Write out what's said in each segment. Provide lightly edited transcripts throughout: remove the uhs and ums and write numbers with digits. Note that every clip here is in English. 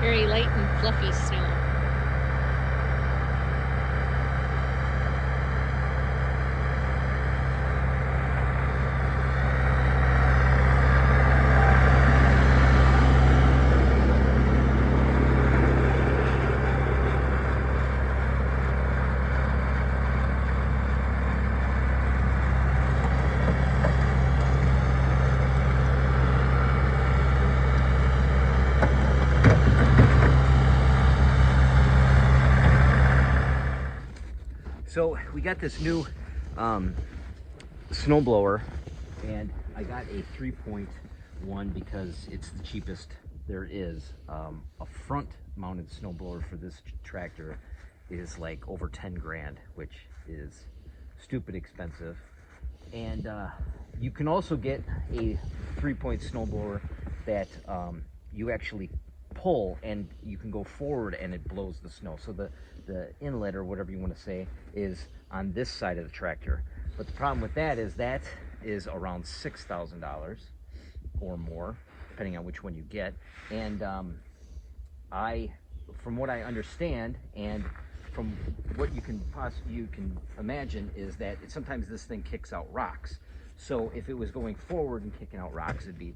Very light and fluffy snow. So we got this new snowblower, and I got a 3.1 because it's the cheapest there is. A front mounted snowblower for this tractor is like over 10 grand, which is stupid expensive. And you can also get a 3-point snowblower that you actually pull, and you can go forward and it blows the snow. So the inlet, or whatever you want to say, is on this side of the tractor. But the problem with that is around $6,000 or more, depending on which one you get. And from what I understand, and from what you can imagine, is that sometimes this thing kicks out rocks. So if it was going forward and kicking out rocks, it'd be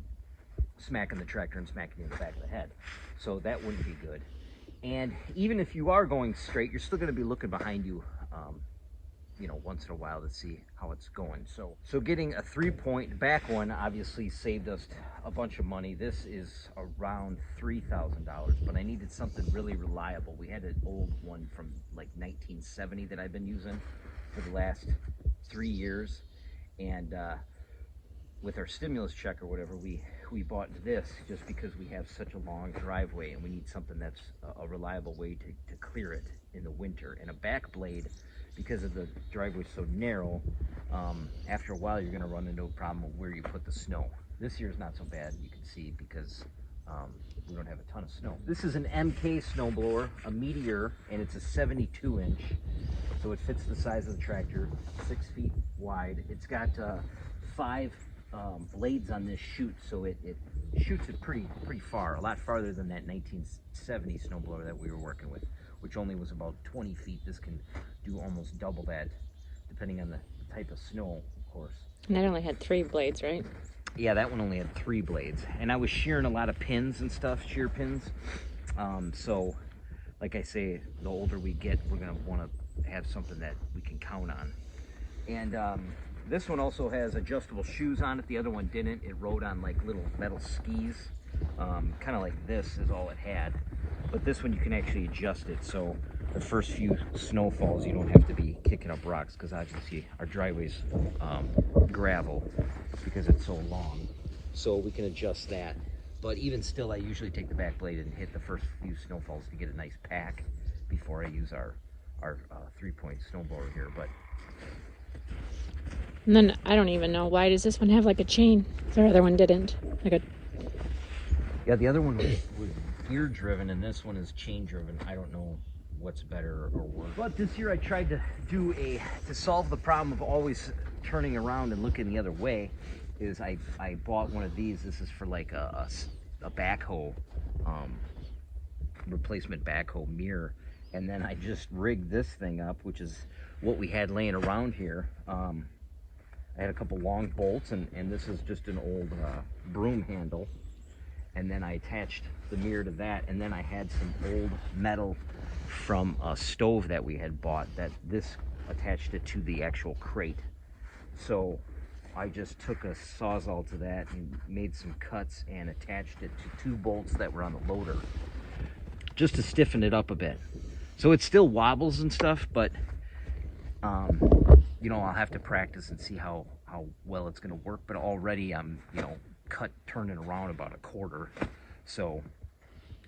smacking the tractor and smacking you in the back of the head. So that wouldn't be good. And even if you are going straight, you're still going to be looking behind you, once in a while to see how it's going. So getting a 3-point back one obviously saved us a bunch of money. This is around $3,000, but I needed something really reliable. We had an old one from like 1970 that I've been using for the last 3 years, and with our stimulus check or whatever, we bought this just because we have such a long driveway and we need something that's a reliable way to clear it in the winter. And a back blade, because of the driveway so narrow, after a while you're going to run into a problem of where you put the snow. This year's not so bad, you can see, because we don't have a ton of snow. This is an MK snowblower, a Meteor, and it's a 72-inch, so it fits the size of the tractor, 6 feet wide. It's got 5 blades on this chute, so it shoots it pretty far, a lot farther than that 1970 snowblower that we were working with, which only was about 20 feet. This can do almost double that, depending on the type of snow, of course. And that only had 3 blades, right? Yeah, that one only had 3 blades, and I was shearing a lot of pins and stuff, shear pins. So like I say, the older we get, we're gonna want to have something that we can count on. And this one also has adjustable shoes on it. The other one didn't. It rode on like little metal skis, kind of like this is all it had. But this one you can actually adjust it, so the first few snowfalls you don't have to be kicking up rocks, because obviously our driveway's gravel because it's so long. So we can adjust that. But even still, I usually take the back blade and hit the first few snowfalls to get a nice pack before I use our 3-point snowblower here. But And then I don't even know, why does this one have like a chain? The other one didn't. yeah, the other one was gear driven, and this one is chain driven. I don't know what's better or worse. But this year I tried to solve the problem of always turning around and looking the other way, is I bought one of these. This is for like a backhoe, replacement backhoe mirror. And then I just rigged this thing up, which is what we had laying around here. I had a couple long bolts, and this is just an old broom handle. And then I attached the mirror to that, and then I had some old metal from a stove that we had bought, that this attached it to the actual crate. So I just took a Sawzall to that and made some cuts and attached it to 2 bolts that were on the loader, just to stiffen it up a bit. So it still wobbles and stuff, but I'll have to practice and see how well it's going to work. But already I'm turning around about a quarter, so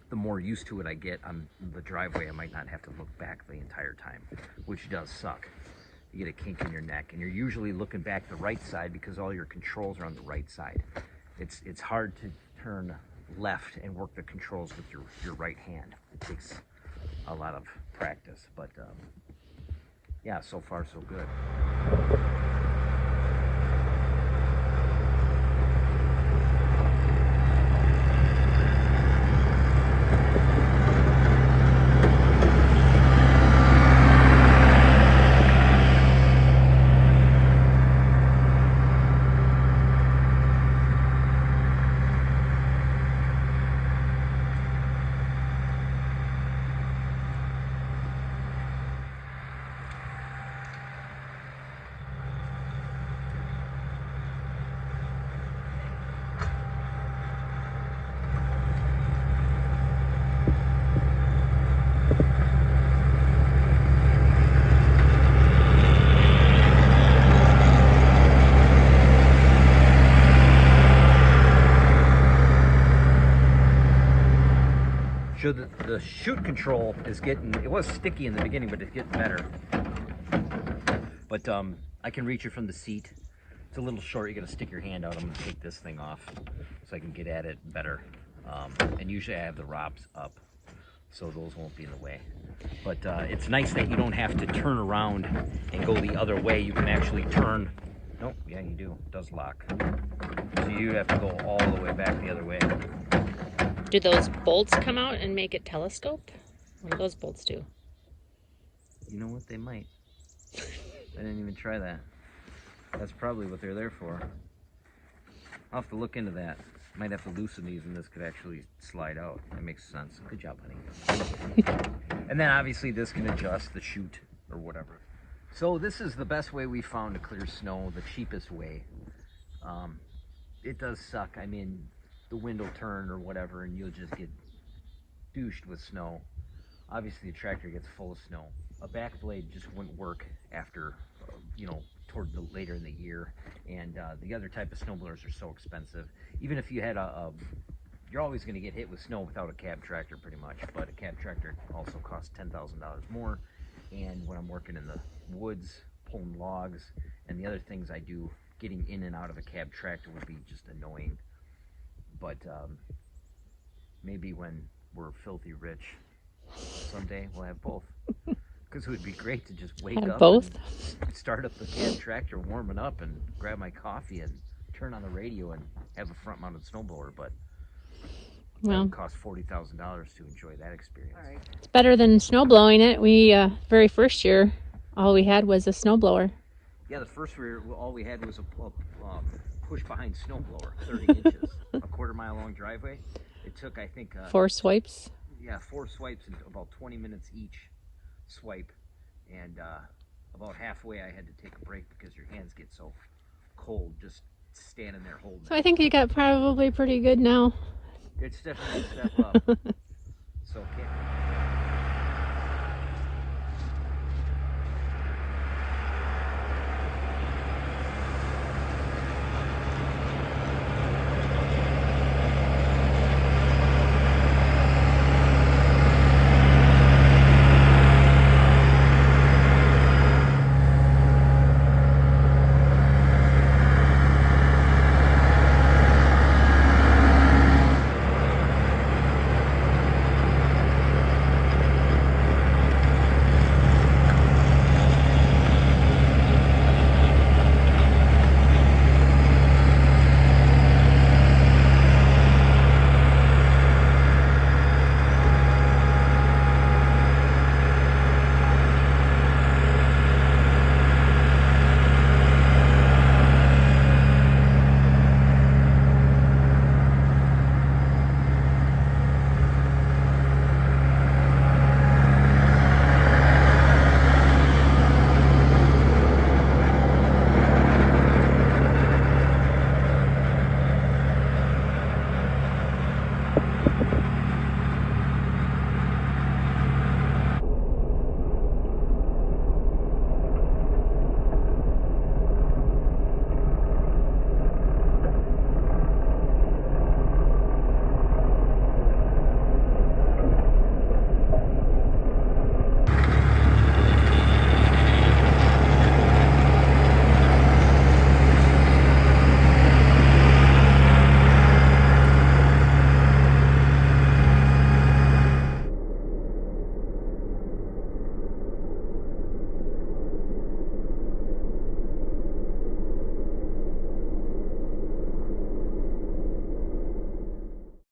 the more used to it I get on the driveway, I might not have to look back the entire time, which does suck. You get a kink in your neck, and you're usually looking back the right side because all your controls are on the right side. It's hard to turn left and work the controls with your right hand. It takes a lot of practice, but yeah, so far so good. So the chute control is getting, it was sticky in the beginning, but it's getting better. But I can reach it from the seat. It's a little short, you gotta stick your hand out. I'm gonna take this thing off so I can get at it better. And usually I have the ROPS up, so those won't be in the way. But it's nice that you don't have to turn around and go the other way. You can actually turn, nope, yeah you do, it does lock. So you have to go all the way back the other way. Do those bolts come out and make it telescope? What do those bolts do? You know what, they might. I didn't even try that. That's probably what they're there for. I'll have to look into that. Might have to loosen these and this could actually slide out. That makes sense. Good job, honey. And then obviously this can adjust the chute or whatever. So this is the best way we found to clear snow, the cheapest way. It does suck. I mean, the wind will turn or whatever and you'll just get douched with snow. Obviously the tractor gets full of snow. A back blade just wouldn't work after, you know, toward the later in the year. And the other type of snowblowers are so expensive. Even if you had you're always going to get hit with snow without a cab tractor pretty much. But a cab tractor also costs $10,000 more. And when I'm working in the woods, pulling logs, and the other things I do, getting in and out of a cab tractor would be just annoying. But maybe when we're filthy rich, someday we'll have both. Because it would be great to just wake up both? and start up the cab tractor, warm it up, and grab my coffee and turn on the radio and have a front-mounted snowblower. But that would cost $40,000 to enjoy that experience. All right. It's better than snow blowing it. We very first year, all we had was a snowblower. Yeah, the first year, all we had was a push-behind snowblower, 30 inches, a quarter-mile-long driveway. It took, I think... 4 swipes? Yeah, 4 swipes in about 20 minutes each swipe. And about halfway, I had to take a break because your hands get so cold just standing there holding So it. I think you got probably pretty good now. It's definitely a step up. So, okay.